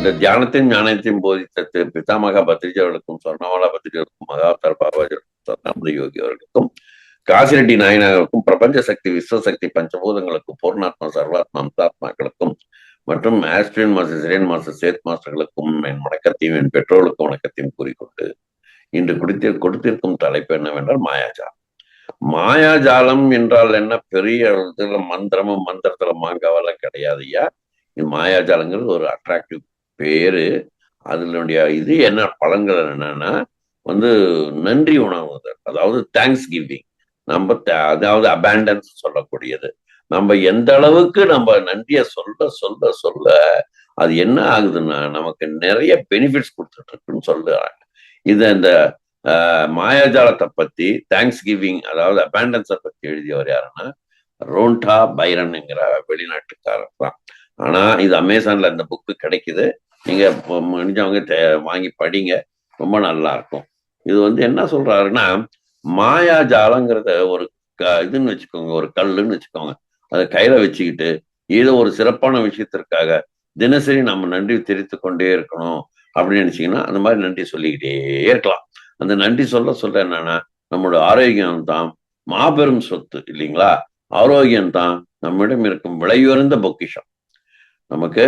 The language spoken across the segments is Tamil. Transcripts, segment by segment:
இந்த தியானத்தையும் ஞானத்தையும் போதித்த பிதாமகா பத்ரிஜி அவர்களுக்கும் சொர்ணமாலா பத்ரிஜர்களுக்கும் மகாவதார் பாபாஜிகளுக்கும் சொர்ணாமதி யோகி அவர்களுக்கும் காசிரெட்டி நாயனாருக்கும் பிரபஞ்ச சக்தி விஸ்வசக்தி பஞ்சபூதங்களுக்கும் பூர்ணாத்மா சர்வாத்மா அம்சாத்மாக்களுக்கும் மற்றும் ஆஸ்ட்ரியன் மாஸ்டர் சிரியன் மாஸ்டர் சேத் மாஸ்டர்களுக்கும் என் வணக்கத்தையும் என் பெற்றோர்களுக்கும் வணக்கத்தையும் கூறிக்கொண்டு இன்று கொடுத்திருக்கும் தலைப்பு என்னவென்றால் மாயாஜாலம். மாயாஜாலம் என்றால் என்ன? பெரிய மந்திரமும் மந்திரத்துல மாங்காவெல்லாம் கிடையாதுயா. மாயாஜாலங்கிறது ஒரு அட்ராக்டிவ் பேரு. அதனுடைய இது என்ன பலன்கள் என்னன்னா நன்றி உணர்வுதல், அதாவது தேங்க்ஸ் கிவிங். அதாவது அபேண்டன்ஸ் சொல்லக்கூடியது. நம்ம எந்த அளவுக்கு நம்ம நன்றிய சொல்ல சொல்ல சொல்ல அது என்ன ஆகுதுன்னா நமக்கு நிறைய பெனிஃபிட்ஸ் கொடுத்துட்டு இருக்குன்னு சொல்றாங்க. இது இந்த மாயாஜாலத்தை பத்தி, தேங்க்ஸ் கிவிங் அதாவது அபேண்டன்ஸை பத்தி எழுதியவர் யாருன்னா ரோண்டா பைரன்ங்கிற வெளிநாட்டுக்காரர் தான். ஆனா இது அமேசான்ல இந்த புக்கு கிடைக்குது. நீங்க முடிஞ்சவங்க வாங்கி படிங்க, ரொம்ப நல்லா இருக்கும். இது என்ன சொல்றாருன்னா, மாயாஜாலங்கிறத ஒரு இதுன்னு வச்சுக்கோங்க, ஒரு கல்லுன்னு வச்சுக்கோங்க. அதை கையில வச்சுக்கிட்டு ஏதோ ஒரு சிறப்பான விஷயத்திற்காக தினசரி நம்ம நன்றி தெரிவித்து கொண்டே இருக்கணும் அப்படின்னு நினைச்சீங்கன்னா அந்த மாதிரி நன்றி சொல்லிக்கிட்டே இருக்கலாம். அந்த நன்றி சொல்ல சொல்ல என்னன்னா நம்மளோட ஆரோக்கியம் தான் மாபெரும் சொத்து இல்லைங்களா? ஆரோக்கியம் தான் நம்மிடம் இருக்கும் விலையுயர்ந்த பொக்கிஷம். நமக்கு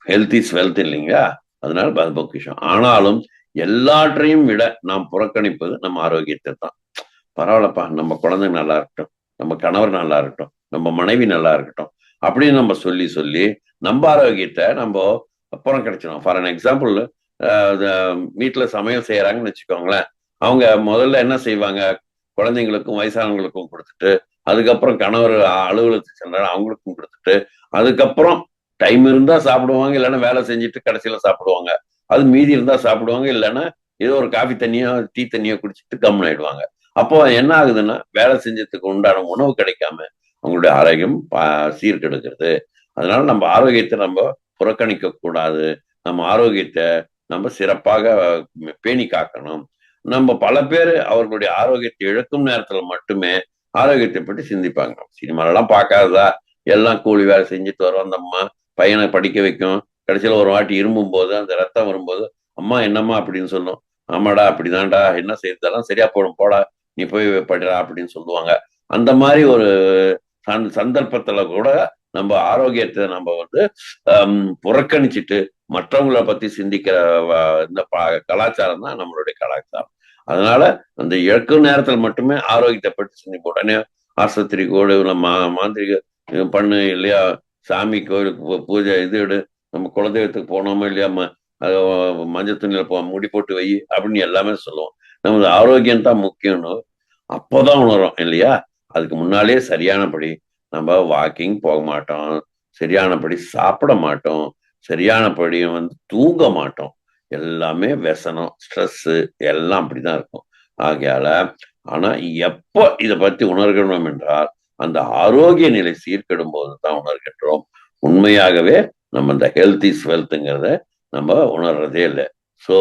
ஹெல்த் இஸ் வெல்த் இல்லைங்களா? அதனால அது பொக்கிஷம். ஆனாலும் எல்லாற்றையும் விட நாம் புறக்கணிப்பது நம்ம ஆரோக்கியத்தை தான். பரவாயில்லப்பா, நம்ம குழந்தைங்க நல்லா இருக்கட்டும், நம்ம கணவர் நல்லா இருக்கட்டும், நம்ம மனைவி நல்லா இருக்கட்டும் அப்படின்னு நம்ம சொல்லி சொல்லி நம்ம ஆரோக்கியத்தை நம்ம புறக்கணிச்சிடும். ஃபார் அன் எக்ஸாம்பிள், வீட்டுல சமையல் செய்யறாங்கன்னு வச்சுக்கோங்களேன். அவங்க முதல்ல என்ன செய்வாங்க? குழந்தைங்களுக்கும் வயசானவங்களுக்கும் கொடுத்துட்டு, அதுக்கப்புறம் கணவர் அலுவலகத்துக்கு சென்றாலும் அவங்களுக்கும் கொடுத்துட்டு, அதுக்கப்புறம் டைம் இருந்தா சாப்பிடுவாங்க, இல்லைன்னா வேலை செஞ்சுட்டு கடைசியில சாப்பிடுவாங்க. அது மீதி இருந்தா சாப்பிடுவாங்க, இல்லைன்னா ஏதோ ஒரு காஃபி தண்ணியோ டீ தண்ணியோ குடிச்சிட்டு கம்முன்னு ஆயிடுவாங்க. அப்போ என்ன ஆகுதுன்னா வேலை செஞ்சதுக்கு உண்டான உணவு கிடைக்காம அவங்களுடைய ஆரோக்கியம் சீர்கெடுக்கிறது. அதனால நம்ம ஆரோக்கியத்தை நம்ம புறக்கணிக்க கூடாது. நம்ம ஆரோக்கியத்தை நம்ம சிறப்பாக பேணி காக்கணும். நம்ம பல பேர் அவர்களுடைய ஆரோக்கியத்தை இழக்கும் நேரத்துல மட்டுமே ஆரோக்கியத்தை பற்றி சிந்திப்பாங்க. சினிமாலெல்லாம் பார்க்காததா? எல்லாம் கூலி வேலை செஞ்சுட்டு வரும் அந்த அம்மா, பையனை படிக்க வைக்கும், கடைசியில ஒரு வாட்டி இரும்பும் போது அந்த ரத்தம் வரும்போது அம்மா என்னம்மா அப்படின்னு சொல்லும். ஆமாடா அப்படிதான்டா, என்ன செய்யறதெல்லாம் சரியா போடும், போடா நீ போய் படிடா அப்படின்னு சொல்லுவாங்க. அந்த மாதிரி ஒரு சந்தர்ப்பத்துல கூட நம்ம ஆரோக்கியத்தை நம்ம புறக்கணிச்சுட்டு மற்றவங்களை பத்தி சிந்திக்கிற இந்த கலாச்சாரம் தான் நம்மளுடைய கலாச்சாரம். அதனால அந்த இழக்கும் நேரத்துல மட்டுமே ஆரோக்கியத்தை பற்றி சிந்திப்போம். உடனே ஆஸ்பத்திரி கோடு மாந்திரிக பண்ணு இல்லையா, சாமி கோயிலுக்கு பூஜை இது எடு, நம்ம குலதெய்வத்துக்கு போனோமோ இல்லையா, மஞ்சள் துணியில முடி போட்டு வை அப்படின்னு எல்லாமே சொல்லுவோம். நமது ஆரோக்கியம் தான் முக்கியம்னு அப்போதான் உணரும் இல்லையா? அதுக்கு முன்னாலே சரியானபடி நம்ம வாக்கிங் போக மாட்டோம், சரியானபடி சாப்பிட மாட்டோம், சரியானபடி தூங்க மாட்டோம். எல்லாமே व्यसனம், ஸ்ட்ரெஸ் எல்லாம் அப்படிதான் இருக்கும். ஆகையால ஆனா எப்போ இதை பத்தி உணர்கணும் என்றால் அந்த ஆரோக்கிய நிலை சீர்கெடும் போது தான் உணர்கின்றோம். உண்மையாகவே நம்ம இந்த ஹெல்த் இஸ் வெல்த்ங்கிறத நம்ம உணர்றதே இல்லை. ஸோ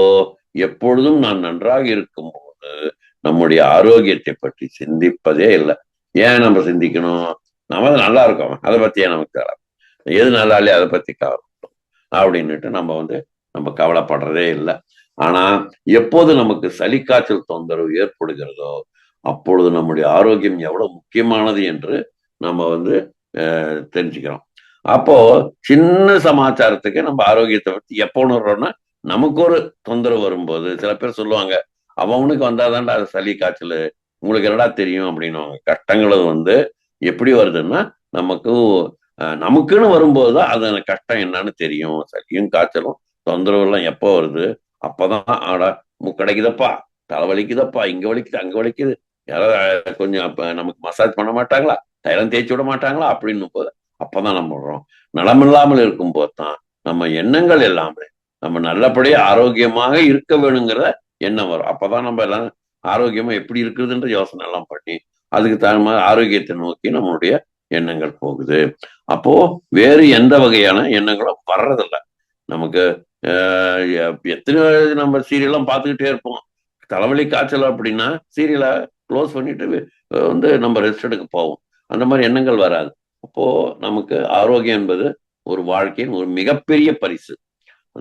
எப்பொழுதும் நான் நன்றாக இருக்கும்போது நம்முடைய ஆரோக்கியத்தை பற்றி சிந்திப்பதே இல்லை. ஏன் நம்ம சிந்திக்கணும்? நம்ம நல்லா இருக்கோம், அதை பத்தியே நமக்கு கவலை. எது நல்லா இல்லையா அதை பத்தி கவலைப்படும் அப்படின்னுட்டு நம்ம கவலைப்படுறதே இல்லை. ஆனா எப்போது நமக்கு சளி காய்ச்சல் தொந்தரவு ஏற்படுகிறதோ அப்பொழுது நம்முடைய ஆரோக்கியம் எவ்வளவு முக்கியமானது என்று நம்ம தெரிஞ்சுக்கிறோம். அப்போ சின்ன சமாச்சாரத்துக்கு நம்ம ஆரோக்கியத்தை பத்தி எப்போ உணர்றோம்னா நமக்கு ஒரு தொந்தரவு வரும்போது. சில பேர் சொல்லுவாங்க, அவனுக்கு வந்தாதான்டா அது சளி காய்ச்சல், உங்களுக்கு என்னடா தெரியும் அப்படின்னுவாங்க. கஷ்டங்கள் எப்படி வருதுன்னா நமக்குன்னு வரும்போதுதான் அது கஷ்டம் என்னன்னு தெரியும். சளியும் காய்ச்சலும் தொந்தரவு எல்லாம் எப்போ வருது? அப்பதான் ஆடா கிடைக்குதப்பா, தலை வலிக்குதப்பா, இங்க வலிக்குது அங்க வலிக்குது, யாராவது கொஞ்சம் நமக்கு மசாஜ் பண்ண மாட்டாங்களா, தைலம் தேய்ச்சி விட மாட்டாங்களா அப்படின்னு போது அப்பதான் நம்ம விடுறோம். நலமில்லாமல் இருக்கும் போது தான் நம்ம எண்ணங்கள் எல்லாமே நம்ம நல்லபடியா ஆரோக்கியமாக இருக்க வேணுங்கிற எண்ணம் வரும். அப்பதான் நம்ம எல்லாம் ஆரோக்கியமா எப்படி இருக்குதுன்ற யோசனை எல்லாம் பண்ணி அதுக்கு தகுந்த மாதிரி ஆரோக்கியத்தை நோக்கி நம்மளுடைய எண்ணங்கள் போகுது. அப்போ வேறு எந்த வகையான எண்ணங்களும் வர்றதில்லை நமக்கு. எத்தனை நம்ம சீரியல்லாம் பார்த்துக்கிட்டே இருப்போம். தலைவலி காய்ச்சல் அப்படின்னா சீரியலை க்ளோஸ் பண்ணிட்டு நம்ம ரெஸ்ட் எடுக்க போவோம். அந்த மாதிரி எண்ணங்கள் வராது. அப்போ நமக்கு ஆரோக்கியம் என்பது ஒரு வாழ்க்கையின் ஒரு மிகப்பெரிய பரிசு.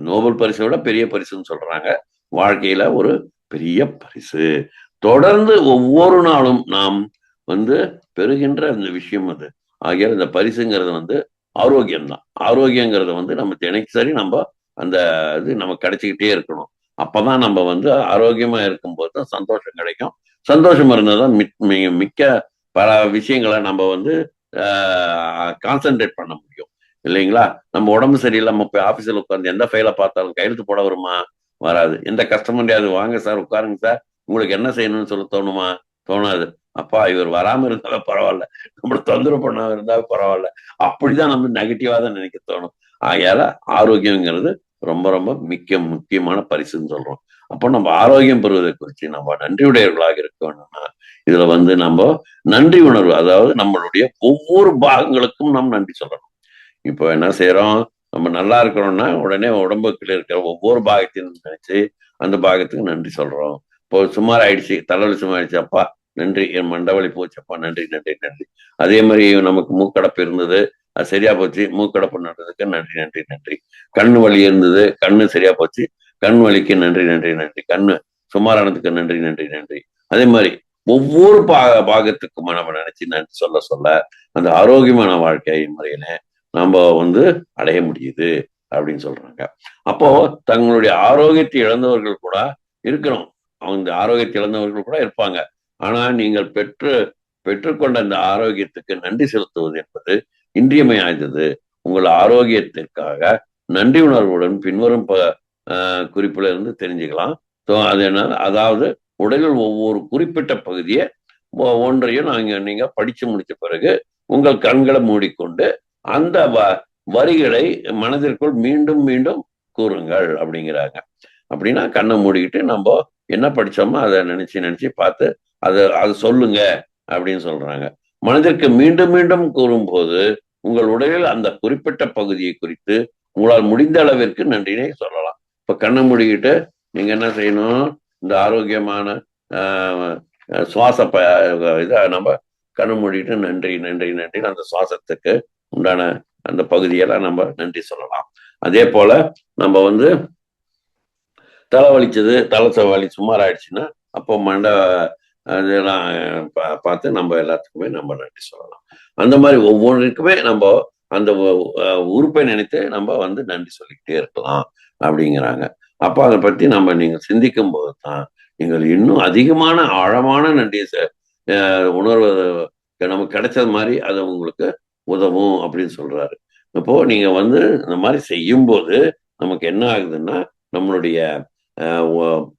நோபல் பரிசை விட பெரிய பரிசுன்னு சொல்றாங்க. வாழ்க்கையில ஒரு பெரிய பரிசு. தொடர்ந்து ஒவ்வொரு நாளும் நாம் வந்து பெறுகின்ற அந்த விஷயம் அது. ஆகிய இந்த பரிசுங்கிறது ஆரோக்கியம் தான். ஆரோக்கியங்கிறத நம்ம தினைக்கு நம்ம அந்த இது நமக்கு கிடைச்சிக்கிட்டே இருக்கணும். அப்பதான் நம்ம ஆரோக்கியமா இருக்கும்போது தான் சந்தோஷம் கிடைக்கும். சந்தோஷம் இருந்தால் தான் மிக்க பல விஷயங்களை நம்ம கான்சென்ட்ரேட் பண்ண முடியும் இல்லைங்களா? நம்ம உடம்பு சரியில்லாம போய் ஆபீஸ்ல உட்கார்ந்து எந்த ஃபைலை பார்த்தாலும் கையெழுத்து போட வருமா? வராது. எந்த கஸ்டமர்டையாவது வாங்க சார் உட்காருங்க சார் உங்களுக்கு என்ன செய்யணும்னு சொல்ல தோணுமா? தோணாது. அப்பா இவர் வராம இருந்தாலும் பரவாயில்ல, நம்மள தொந்தரவு பண்ணாம இருந்தாலும் பரவாயில்ல, அப்படிதான் நம்ம நெகட்டிவா தான் நினைக்க தோணும். ஆகையால ஆரோக்கியங்கிறது ரொம்ப ரொம்ப முக்கியமான பரிசுன்னு சொல்றோம். அப்போ நம்ம ஆரோக்கியம் பெறுவதை குறித்து நம்ம நன்றியுடையவர்களாக இருக்க வேணும்னா இதுல நம்ம நன்றி உணர்வு, அதாவது நம்மளுடைய ஒவ்வொரு பாகங்களுக்கும் நாம் நன்றி சொல்லணும். இப்போ என்ன செய்யறோம், நம்ம நல்லா இருக்கிறோம்னா உடனே உடம்புக்குள்ள இருக்கிற ஒவ்வொரு பாகத்தையும் நினைச்சு அந்த பாகத்துக்கு நன்றி சொல்றோம். இப்போ சுமார் ஆயிடுச்சு, தலைவலி சும்மா ஆயிடுச்சு, அப்பா நன்றி, என் மண்டவலி போச்சப்பா நன்றி நன்றி நன்றி. அதே மாதிரி நமக்கு மூக்கடைப்பு இருந்தது, அது சரியா போச்சு, மூக்கடைப்பு நன்றதுக்கு நன்றி நன்றி நன்றி. கண்ணு வலி இருந்தது, கண்ணு சரியா போச்சு, கண் வலிக்கு நன்றி நன்றி நன்றி. கண்ணு சுமாரானதுக்கு நன்றி நன்றி நன்றி. அதே மாதிரி ஒவ்வொரு பாகத்துக்கும் நம்ம நினைச்சு நன்றி சொல்ல சொல்ல அந்த ஆரோக்கியமான வாழ்க்கை முறையில நம்ம அடைய முடியுது அப்படின்னு சொல்றாங்க. அப்போ தங்களுடைய ஆரோக்கியத்தை இழந்தவர்கள் கூட இருக்கிறோம், அவங்க ஆரோக்கியத்தை இழந்தவர்கள் கூட இருப்பாங்க. ஆனா நீங்கள் பெற்றுக்கொண்ட அந்த ஆரோக்கியத்துக்கு நன்றி செலுத்துவது என்பது இன்றியமையாதது. உங்கள் ஆரோக்கியத்திற்காக நன்றி உணர்வுடன் பின்வரும் குறிப்புல இருந்து தெரிஞ்சுக்கலாம். அது என்ன, அதாவது உடலில் ஒவ்வொரு குறிப்பிட்ட பகுதியை ஒன்றையும் நீங்க படிச்சு முடிச்ச பிறகு உங்கள் கண்களை மூடிக்கொண்டு அந்த வரிகளை மனதிற்குள் மீண்டும் மீண்டும் கூறுங்கள் அப்படிங்கிறாங்க. அப்படின்னா கண்ணை மூடிக்கிட்டு நம்ம என்ன படிச்சோமோ அதை நினைச்சு நினைச்சு பார்த்து அதை சொல்லுங்க அப்படின்னு சொல்றாங்க. மனதிற்கு மீண்டும் மீண்டும் கூறும்போது உங்கள் உடலில் அந்த குறிப்பிட்ட பகுதியை குறித்து உங்களால் முடிந்த அளவிற்கு நன்றினை சொல்லலாம். இப்ப கண்ணை மூடிக்கிட்டு நீங்க என்ன செய்யணும், இந்த ஆரோக்கியமான சுவாச இதை நம்ம கண்ணு மூடிட்டு நன்றி நன்றி நன்றி அந்த சுவாசத்துக்கு உண்டான அந்த பகுதியெல்லாம் நம்ம நன்றி சொல்லலாம். அதே போல நம்ம தலை வலிச்சது, தலை வலி சுமார் ஆயிடுச்சுன்னா அப்போ மண்டை அதெல்லாம் பார்த்து நம்ம எல்லாத்துக்குமே நம்ம நன்றி சொல்லலாம். அந்த மாதிரி ஒவ்வொன்றுக்குமே நம்ம அந்த உறுப்பை நினைத்து நம்ம நன்றி சொல்லிக்கிட்டே இருக்கலாம் அப்படிங்கிறாங்க. அப்போ அதை பத்தி நீங்க சிந்திக்கும் போது தான் நீங்கள் இன்னும் அதிகமான ஆழமான நன்றியை உணர்வு நமக்கு கிடைச்சது மாதிரி அது உங்களுக்கு உதவும் அப்படின்னு சொல்றாரு. இப்போ நீங்க இந்த மாதிரி செய்யும் போது நமக்கு என்ன ஆகுதுன்னா நம்மளுடைய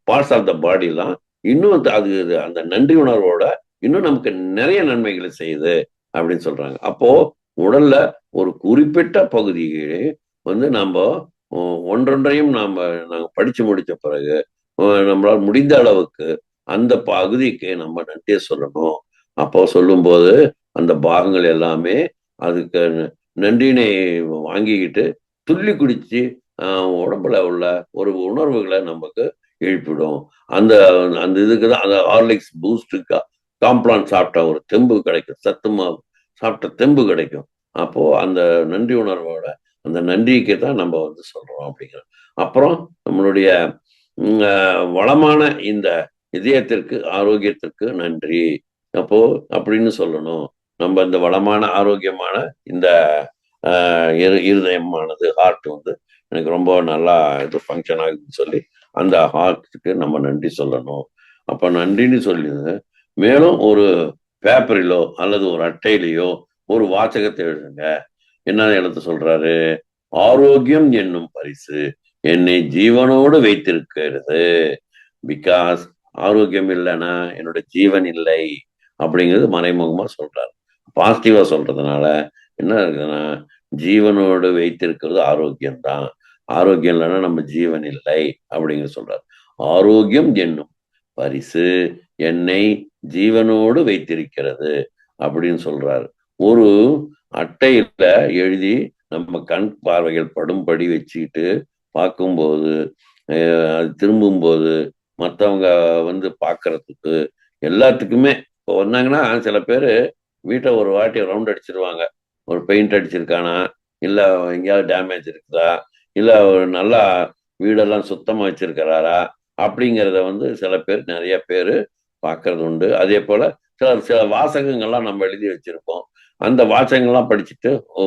பார்ட்ஸ் ஆஃப் த பாடிலாம் இன்னும் அது அந்த நன்றி உணர்வோட இன்னும் நமக்கு நிறைய நன்மைகளை செய்யுது அப்படின்னு சொல்றாங்க. அப்போ உடல்ல ஒரு குறிப்பிட்ட பகுதியை நம்ம ஒன்றொன்றையும் நாங்க படிச்சு முடிச்ச பிறகு நம்மளால் முடிந்த அளவுக்கு அந்த பகுதிக்கு நம்ம நன்றியை சொல்லணும். அப்போ சொல்லும்போது அந்த பாகங்கள் எல்லாமே அதுக்கு நன்றினை வாங்கிக்கிட்டு துள்ளி குடிச்சு உடம்புல உள்ள ஒரு உணர்வுகளை நமக்கு எழுப்பிடும். அந்த அந்த இதுக்கு தான் அந்த ஹார்லிக்ஸ் பூஸ்டுக்கா காம்ப்ளான் சாப்பிட்ட ஒரு தெம்பு கிடைக்கும், சத்து மாவு சாப்பிட்ட தெம்பு கிடைக்கும். அப்போ அந்த நன்றி உணர்வோட அந்த நன்றிக்கு தான் நம்ம சொல்றோம் அப்படிங்கிறோம். அப்புறம் நம்மளுடைய வளமான இந்த இதயத்திற்கு ஆரோக்கியத்திற்கு நன்றி அப்போ அப்படின்னு சொல்லணும். நம்ம இந்த வளமான ஆரோக்கியமான இந்த இருதயமானது ஹார்ட் எனக்கு ரொம்ப நல்லா இது ஃபங்க்ஷன் ஆகுதுன்னு சொல்லி அந்த ஹார்ட்டுக்கு நம்ம நன்றி சொல்லணும். அப்ப நன்றின்னு சொல்லி மேலும் ஒரு பேப்பரிலோ அல்லது ஒரு அட்டையிலையோ ஒரு வாசகத்தை எழுதுங்க. என்ன எழுத சொல்றாரு, ஆரோக்கியம் என்னும் பரிசு என்னை ஜீவனோடு வைத்திருக்கிறது. பிகாஸ் ஆரோக்கியம் இல்லைன்னா என்னோட ஜீவன் இல்லை அப்படிங்கிறது மறைமுகமா சொல்றாரு. பாசிட்டிவா சொல்றதுனால என்ன இருக்குதுன்னா ஜீவனோடு வைத்திருக்கிறது ஆரோக்கியம் தான். ஆரோக்கியம் இல்லைன்னா நம்ம ஜீவன் இல்லை அப்படிங்கிற சொல்றாரு. ஆரோக்கியம் என்னும் பரிசு என்னை ஜீவனோடு வைத்திருக்கிறது அப்படின்னு சொல்றாரு. ஒரு அட்டையில எழுதி நம்ம கண் பார்வைகள் படும்படி வச்சுக்கிட்டு பார்க்கும்போது அது திரும்பும்போது மற்றவங்க பார்க்கறதுக்கு எல்லாத்துக்குமே இப்போ வந்தாங்கன்னா சில பேர் வீட்டை ஒரு வாட்டி ரவுண்ட் அடிச்சிருவாங்க. ஒரு பெயிண்ட் அடிச்சிருக்கானா, இல்லை எங்கேயாவது டேமேஜ் இருக்குதா, இல்ல ஒரு நல்லா வீடெல்லாம் சுத்தமா வச்சிருக்கிறாரா அப்படிங்கிறத வந்து சில பேர் நிறைய பேர் பார்க்கறது உண்டு. அதே போல சில சில வாசகங்கள்லாம் நம்ம எழுதி வச்சிருப்போம். அந்த வாசகங்கள்லாம் படிச்சுட்டு, ஓ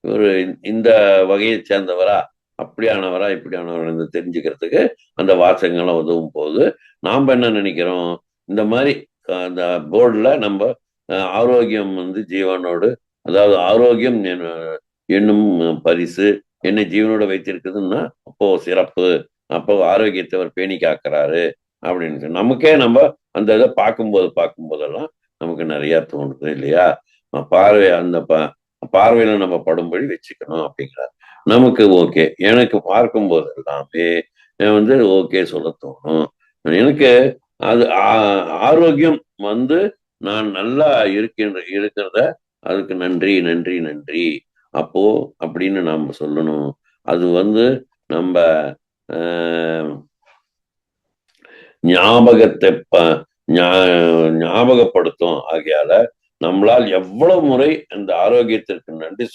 இவரு இந்த வகையை சேர்ந்தவரா, அப்படியானவரா இப்படியானவரா தெரிஞ்சுக்கிறதுக்கு அந்த வாசகங்கள்லாம் உதவும் போது நாம என்ன நினைக்கிறோம், இந்த மாதிரி அந்த போர்டுல நம்ம ஆரோக்கியம் வந்து ஜீவனோடு, அதாவது ஆரோக்கியம் என்னும் பரிசு என்னை ஜீவனோட வைத்திருக்குதுன்னா அப்போ சிறப்பு, அப்போ ஆரோக்கியத்தை அவர் பேணி காக்கிறாரு அப்படின்னு நமக்கே நம்ம அந்த இதை பார்க்கும்போதெல்லாம் நமக்கு நிறைய தோணுது இல்லையா. பார்வை அந்த பார்வையில நம்ம படும்படி வச்சுக்கணும் அப்படிங்கிறார். நமக்கு ஓகே, எனக்கு பார்க்கும்போது எல்லாமே வந்து ஓகே சொல்ல தோணும். எனக்கு அது ஆரோக்கியம் வந்து நான் நல்லா இருக்கிறத அதுக்கு நன்றி நன்றி நன்றி அப்போ அப்படின்னு நாம சொல்லணும். அது வந்து நம்ம ஞாபகத்தை ஞாபகப்படுத்தும். ஆகையால நம்மளால் எவ்வளவு முறை அந்த ஆரோக்கியத்திற்கு நன்றி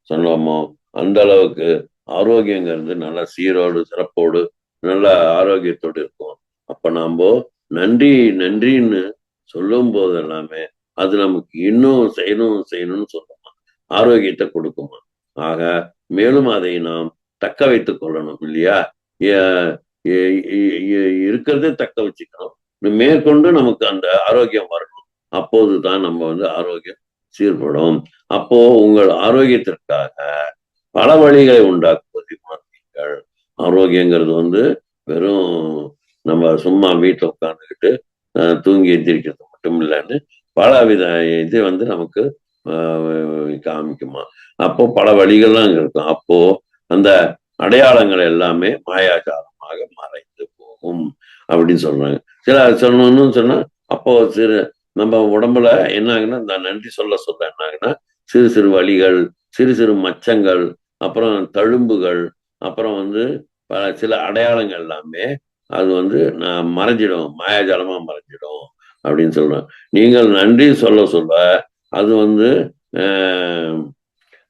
சொன்னோமோ அந்த அளவுக்கு ஆரோக்கியங்கிறது நல்ல சீரோடு சிறப்போடு நல்ல ஆரோக்கியத்தோடு இருக்கும். அப்ப நாம நன்றி நன்றின்னு சொல்லும் போது எல்லாமே அது நமக்கு இன்னும் செய்யணும்னு சொல்லுமா, ஆரோக்கியத்தை கொடுக்குமா. ஆக மேலும் அதை நாம் தக்க வைத்துக் கொள்ளணும் இல்லையா. இருக்கிறதே தக்க வச்சுக்கணும். மேற்கொண்டு நமக்கு அந்த ஆரோக்கியம் வரணும். அப்போதுதான் நம்ம வந்து ஆரோக்கியம் சீர்படும். அப்போ உங்கள் ஆரோக்கியத்திற்காக பல வழிகளை உண்டாக்குவதை உணர்வீர்கள். ஆரோக்கியங்கிறது வந்து வெறும் நம்ம சும்மா வீட்டில் உட்கார்ந்துக்கிட்டு தூங்கி எந்திரிக்கிறது மட்டும் இல்லைன்னு பல வித இது வந்து நமக்கு காமிக்குமா. அப்போ பல வழிகள்லாம் அங்க இருக்கும். அப்போ அந்த அடையாளங்கள் எல்லாமே மாயாஜாலமாக மறைந்து போகும் அப்படின்னு சொல்றாங்க. சில சொல்லணும்னு சொன்னா அப்போ நம்ம உடம்புல என்ன ஆகுன்னா, இந்த நன்றி சொல்ல என்ன ஆகுன்னா, சிறு சிறு வலிகள், சிறு சிறு மச்சங்கள், அப்புறம் தழும்புகள், அப்புறம் வந்து சில அடையாளங்கள் எல்லாமே அது வந்து மறைஞ்சிடும், மாயாஜாலமா மறைஞ்சிடும் அப்படின்னு சொல்றேன். நீங்கள் நன்றி சொல்ல அது வந்து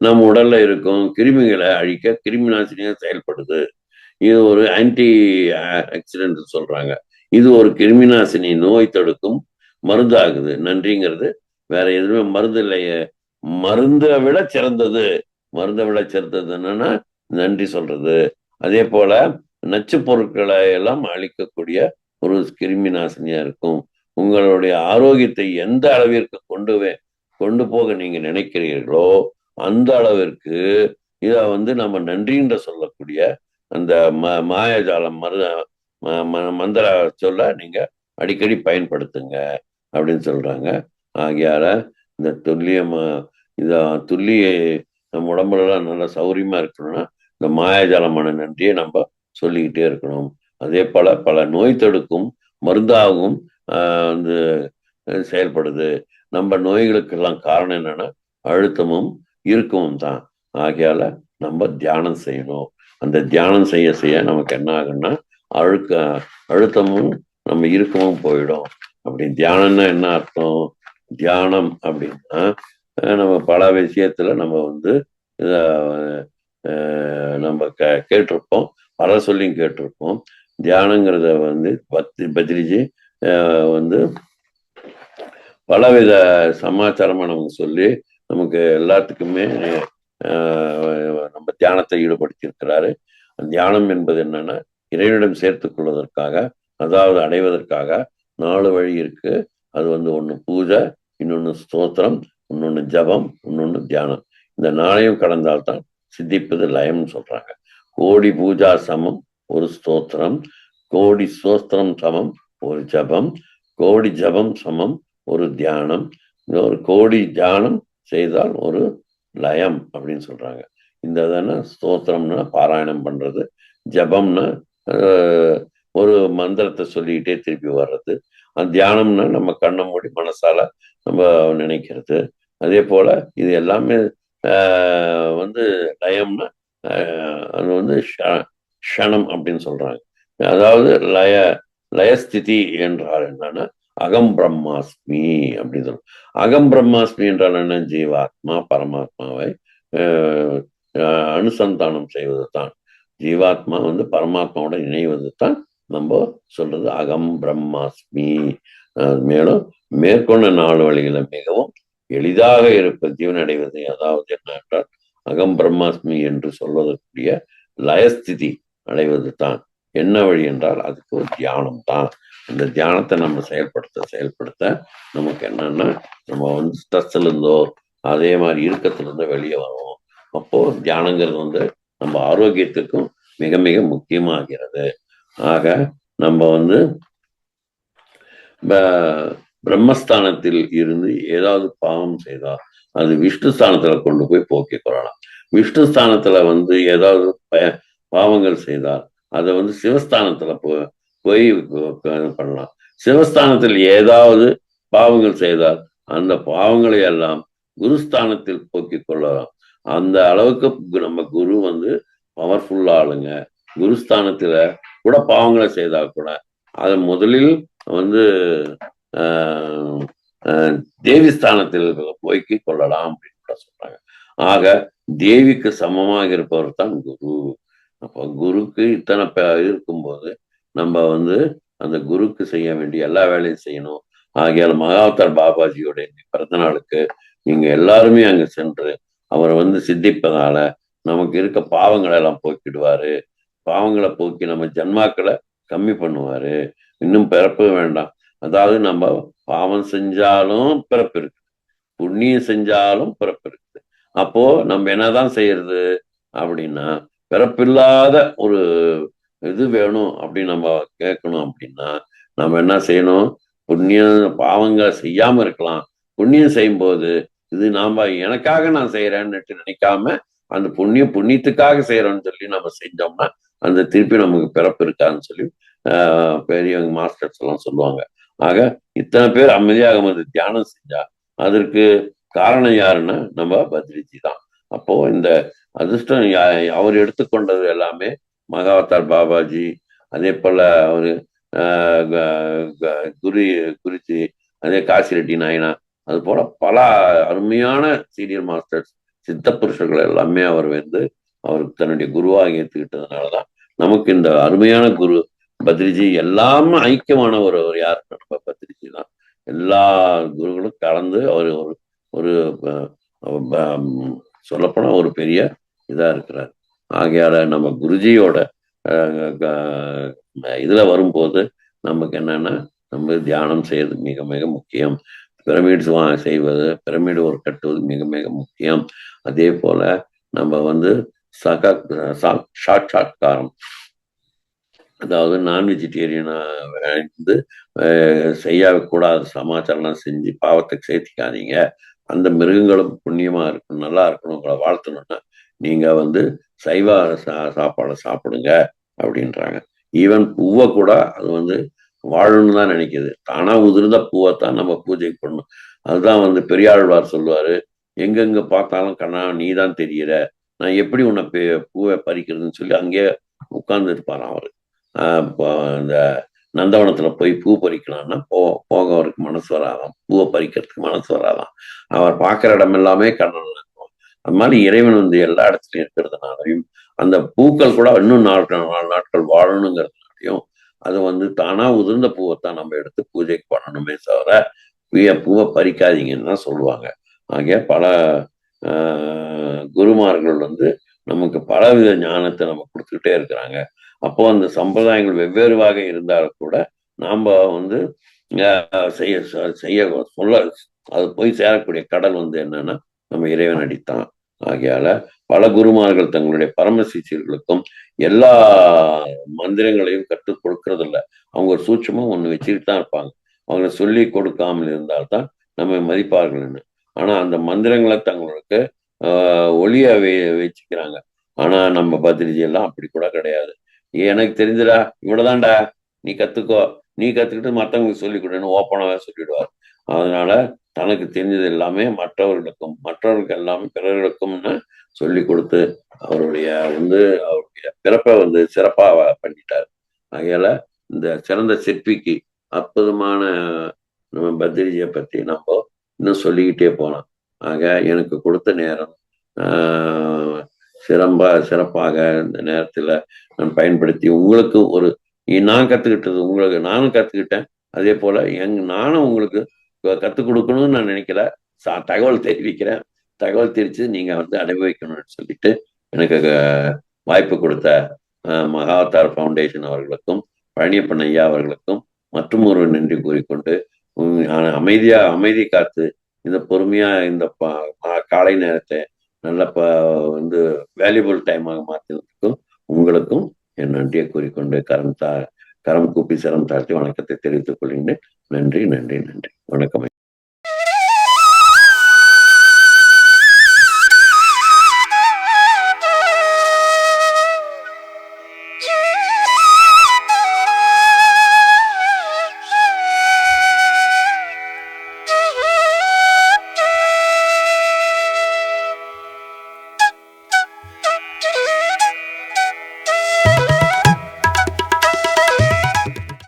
நம்ம உடல்ல இருக்கும் கிருமிகளை அழிக்க கிருமி நாசினியா செயல்படுது. இது ஒரு ஆன்டி ஆக்சிடென்ட் சொல்றாங்க. இது ஒரு கிருமி நாசினி, நோய் தடுக்கும் மருந்து ஆகுது. நன்றிங்கிறது வேற எதுவுமே மருந்து இல்லையே. மருந்தை விட சிறந்தது. மருந்தை விட சிறந்தது என்னன்னா நன்றி சொல்றது. அதே போல நச்சு பொருட்களை எல்லாம் அழிக்கக்கூடிய ஒரு கிருமி நாசினியா இருக்கும். உங்களுடைய ஆரோக்கியத்தை எந்த அளவிற்கு கொண்டு போக நீங்க நினைக்கிறீர்களோ அந்த அளவிற்கு இத வந்து நம்ம நன்றின்ற சொல்லக்கூடிய அந்த மாயாஜாலம் மந்திர சொல்ல நீங்க அடிக்கடி பயன்படுத்துங்க அப்படின்னு சொல்றாங்க. ஆகையால இந்த துல்லிய நம்ம உடம்புலாம் நல்லா சௌரியமா இருக்கணும்னா இந்த மாயாஜாலமான நன்றியை நம்ம சொல்லிக்கிட்டே இருக்கணும். அதே போல பல நோய் தடுக்கும் மருந்தாகவும் வந்து செயல்படுது. நம்ம நோய்களுக்கெல்லாம் காரணம் என்னன்னா அழுத்தமும் இறுக்கமும் தான். ஆகையால நம்ம தியானம் செய்யணும். அந்த தியானம் செய்ய நமக்கு என்ன ஆகுன்னா அழுத்தமும் நம்ம இறுக்கமும் போயிடும். அப்படி தியானம்னா என்ன அர்த்தம்? தியானம் அப்படின்னா நம்ம பல விஷயத்துல நம்ம வந்து நம்ம கேட்டிருப்போம், பல சொல்லியும் கேட்டிருப்போம். தியானங்கிறத வந்து பத்ரிஜி வந்து பலவித சமாச்சாரமா நமக்கு சொல்லி நமக்கு எல்லாத்துக்குமே நம்ம தியானத்தை ஈடுபடுத்தியிருக்கிறாரு. தியானம் என்பது என்னன்னா இறைவனிடம் சேர்த்துக் கொள்வதற்காக, அதாவது அடைவதற்காக 4 வழி இருக்கு. அது வந்து ஒண்ணு பூஜை, இன்னொன்னு ஸ்தோத்திரம், இன்னொன்னு ஜபம், இன்னொன்னு தியானம். இந்த 4ஐயும் கடந்தால்தான் சித்திப்பது லயம்னு சொல்றாங்க. கோடி பூஜா சமம் ஒரு ஸ்தோத்திரம், கோடி ஸ்தோத்திரம் சமம் ஒரு ஜபம், கோடி ஜபம் சமம் ஒரு தியானம், ஒரு கோடி தியானம் செய்தால் ஒரு லயம் அப்படின்னு சொல்றாங்க. இந்த தானே ஸ்தோத்திரம்னா பாராயணம் பண்றது, ஜபம்னா ஒரு மந்திரத்தை சொல்லிக்கிட்டே திருப்பி வர்றது, தியானம்னா நம்ம கண்ணை மூடி மனசால நம்ம நினைக்கிறது. அதே போல இது எல்லாமே வந்து லயம்னா அது வந்து க்ஷணம் அப்படின்னு சொல்றாங்க. அதாவது லயஸ்திதி என்றால் என்னன்னா அகம் பிரம்மாஸ்மி அப்படின்னு சொல்றோம். அகம் பிரம்மாஸ்மி என்றால் என்ன? ஜீவாத்மா பரமாத்மாவை அனுசந்தானம் செய்வது தான். ஜீவாத்மா வந்து பரமாத்மாவோட இணைவது தான் நம்ம சொல்றது அகம் பிரம்மாஸ்மி. மேலும் மேற்கொண்ட 4 வழிகளை மிகவும் எளிதாக இருப்ப ஜீவன் அடைவது, அதாவது என்ன என்றால் அகம் பிரம்மாஸ்மி என்று சொல்வதற்குரிய லயஸ்திதி அடைவது தான். என்ன வழி என்றால் அதுக்கு ஒரு தியானம் தான். இந்த தியானத்தை நம்ம செயல்படுத்த நமக்கு என்னன்னா, நம்ம வந்து ஸ்ட்ரெஸ்ல இருந்தோ அதே மாதிரி இறுக்கத்திலிருந்தோ வெளியே வரும். அப்போ தியானங்கிறது வந்து நம்ம ஆரோக்கியத்துக்கும் மிக மிக முக்கியமாகிறது. ஆக நம்ம வந்து பிரம்மஸ்தானத்தில் இருந்து ஏதாவது பாவம் செய்தால் அது விஷ்ணு ஸ்தானத்துல கொண்டு போய் போக்கிக் கொள்ளலாம். விஷ்ணு ஸ்தானத்துல வந்து ஏதாவது பாவங்கள் செய்தால் அதை வந்து சிவஸ்தானத்துல போய் பண்ணலாம். சிவஸ்தானத்தில் ஏதாவது பாவங்கள் செய்தால் அந்த பாவங்களை எல்லாம் குருஸ்தானத்தில் போக்கிக் கொள்ளலாம். அந்த அளவுக்கு நம்ம குரு வந்து பவர்ஃபுல் ஆளுங்க. குருஸ்தானத்துல கூட பாவங்களை செய்தால் கூட அதை முதலில் வந்து தேவி ஸ்தானத்தில் போய்க்கு கொள்ளலாம் அப்படின்னு கூட சொல்றாங்க. ஆக தேவிக்கு சமமாக இருப்பவர் தான் குரு. அப்போ குருக்கு இத்தனை இருக்கும்போது நம்ம வந்து அந்த குருக்கு செய்ய வேண்டிய எல்லா வேலையும் செய்யணும். ஆகையால் மகாவதார் பாபாஜியோட பிறந்த நாளுக்கு நீங்க எல்லாருமே அங்க சென்று அவரை வந்து சித்திப்பதால நமக்கு இருக்க பாவங்களை எல்லாம் போக்கிடுவாரு. பாவங்களை போக்கி நம்ம ஜன்மாக்களை கம்மி பண்ணுவாரு. இன்னும் பிறப்பு வேண்டாம். அதாவது நம்ம பாவம் செஞ்சாலும் பிறப்பு இருக்குது, புண்ணியம் செஞ்சாலும் பிறப்பு இருக்குது. அப்போ நம்ம என்னதான் செய்யறது அப்படின்னா, பிறப்பில்லாத ஒரு இது வேணும் அப்படின்னு நம்ம கேட்கணும் அப்படின்னா நம்ம என்ன செய்யணும்? புண்ணியம் பாவங்களை செய்யாம இருக்கலாம். புண்ணியம் செய்யும் போது இது நாம எனக்காக நான் செய்யறேன்னு நினைக்காம அந்த புண்ணியத்துக்காக செய்யறோம்னு சொல்லி நம்ம செஞ்சோம்னா அந்த திருப்பி நமக்கு பிறப்பு இருக்கான்னு சொல்லி பெரியவங்க மாஸ்டர்ஸ் எல்லாம் சொல்லுவாங்க. ஆக இத்தனை பேர் அமைதியாக வந்து தியானம் செஞ்சா அதற்கு காரணம் யாருன்னா நம்ம பத்ரிஜி தான். அப்போ இந்த அதிர்ஷ்டம் அவர் எடுத்துக்கொண்டது எல்லாமே மகாவதார் பாபாஜி, அதே போல அவரு குருஜி, அதே காசி ரெட்டி நாயனா, அது போல பல அருமையான சீனியர் மாஸ்டர்ஸ் சித்த புருஷர்கள் எல்லாமே அவர் வந்து அவருக்கு தன்னுடைய குருவாக ஏற்றுக்கிட்டதுனாலதான் நமக்கு இந்த அருமையான குரு பத்ரிஜி. எல்லாமே ஐக்கியமான ஒரு யார் நம்ம பத்ரிஜி தான். எல்லா குருகளும் கலந்து அவர் ஒரு சொல்லப்போனா ஒரு பெரிய இதா இருக்கிறார். ஆகையால நம்ம குருஜியோட இதுல வரும்போது நமக்கு என்னன்னா நம்ம தியானம் செய்யறது மிக மிக முக்கியம். பிரமிட்ஸ் செய்வது, பிரமிடு ஒரு கட்டுவது மிக மிக முக்கியம். அதே போல நம்ம வந்து சாட்சாத்காரம், அதாவது நான் வெஜிடேரியனா வந்து செய்யக்கூடாத சமாச்சாரம் செஞ்சு பாவத்தை சேர்த்திக்காதீங்க. அந்த மிருகங்களும் புண்ணியமா இருக்கணும், நல்லா இருக்கணும், உங்களை வாழ்த்தணும்னா நீங்க வந்து சைவ சாப்பாடை சாப்பிடுங்க அப்படின்றாங்க. ஈவன் பூவை கூட அது வந்து வாழணும்னு தான் நினைக்குது. தானா உதிர்ந்த பூவைத்தான் நம்ம பூஜை பண்ணணும். அதுதான் வந்து பெரியாழ்வார் சொல்லுவாரு, எங்கெங்க பார்த்தாலும் கண்ணா நீ தான் தெரியற, நான் எப்படி உன்னை பூவை பறிக்கிறதுன்னு சொல்லி அங்கேயே உட்கார்ந்து இருப்பாராம் அவரு. இந்த நந்தவனத்துல போய் பூ பறிக்கலாம்னா போக அவருக்கு மனசு வராதான், பூவை பறிக்கிறதுக்கு மனசு வராதான். அவர் பார்க்குற இடம் எல்லாமே கண்ணன் இருக்கும். அது மாதிரி இறைவன் வந்து எல்லா இடத்துலையும் இருக்கிறதுனாலையும் அந்த பூக்கள் கூட இன்னும் 4 நாட்கள் வாழணுங்கிறதுனாலையும் அது வந்து தானா உதிர்ந்த பூவைத்தான் நம்ம எடுத்து பூஜைக்கு பண்ணணுமே தவிர பூவை பறிக்காதீங்கன்னு தான் சொல்லுவாங்க. ஆகிய பல குருமார்கள் வந்து நமக்கு பலவித ஞானத்தை நம்ம கொடுத்துக்கிட்டே இருக்கிறாங்க. அப்போ அந்த சம்பிரதாயங்கள் வெவ்வேறு வகை இருந்தாலும் கூட நாம வந்து செய்ய சொல்ல அது போய் சேரக்கூடிய கடல் வந்து என்னன்னா நம்ம இறைவன் அடித்தான். ஆகையால பல குருமார்கள் தங்களுடைய பரம சிஷியர்களுக்கும் எல்லா மந்திரங்களையும் கற்றுக் கொடுக்கறது இல்லை. அவங்க ஒரு சூட்சமும் ஒண்ணு வச்சுக்கிட்டு தான் இருப்பாங்க. அவங்களை சொல்லி கொடுக்காமல் இருந்தால்தான் நம்ம மதிப்பார்கள். ஆனா அந்த மந்திரங்களை தங்களுக்கு ஒளிய வச்சுக்கிறாங்க. ஆனா நம்ம பத்ரிஜி எல்லாம் அப்படி கூட கிடையாது. எனக்கு தெரிஞ்சுடா, இவ்வளவுதான்டா, நீ கத்துக்கோ, நீ கத்துக்கிட்டு மற்றவங்களுக்கு சொல்லிக் கொடுன்னு ஓப்பனாவே சொல்லிடுவார். அதனால தனக்கு தெரிஞ்சது எல்லாமே மற்றவர்களுக்கு எல்லாமே பிறர்களுக்கும்னு சொல்லி கொடுத்து அவருடைய பிறப்பை வந்து சிறப்பா பண்ணிட்டார். ஆகையால இந்த சிறந்த சிற்பிக்கு அற்புதமான நம்ம பத்ரிஜியை பத்தி நம்ம இன்னும் சொல்லிக்கிட்டே போலாம். ஆக எனக்கு கொடுத்த நேரம் சிறப்பாக இந்த நேரத்துல நான் பயன்படுத்தி உங்களுக்கு நான் கத்துக்கிட்டது உங்களுக்கு நானும் கத்துக்கிட்டேன். அதே போல நானும் உங்களுக்கு கத்துக் கொடுக்கணும்னு நான் நினைக்கல. தகவல் தெரிவிக்கிறேன். தகவல் தெரிவிச்சு நீங்க அனுபவிக்கணும்னு சொல்லிட்டு எனக்கு வாய்ப்பு கொடுத்த மகாவதார் ஃபவுண்டேஷன் அவர்களுக்கும் பழனியப்பன் ஐயா அவர்களுக்கும் மற்றும் ஒரு நன்றி கூறிக்கொண்டு அமைதி காத்து இந்த பொறுமையா இந்த காலை நேரத்தை நல்ல வேல்யூபிள் டைமாக மாற்றினதுக்கும் உங்களுக்கும் என் நன்றியை கூறிக்கொண்டு கரம் கூப்பி சிரம் தாழ்த்தி வணக்கத்தை தெரிவித்துக் கொள்கின்றேன். நன்றி நன்றி நன்றி. வணக்கம்.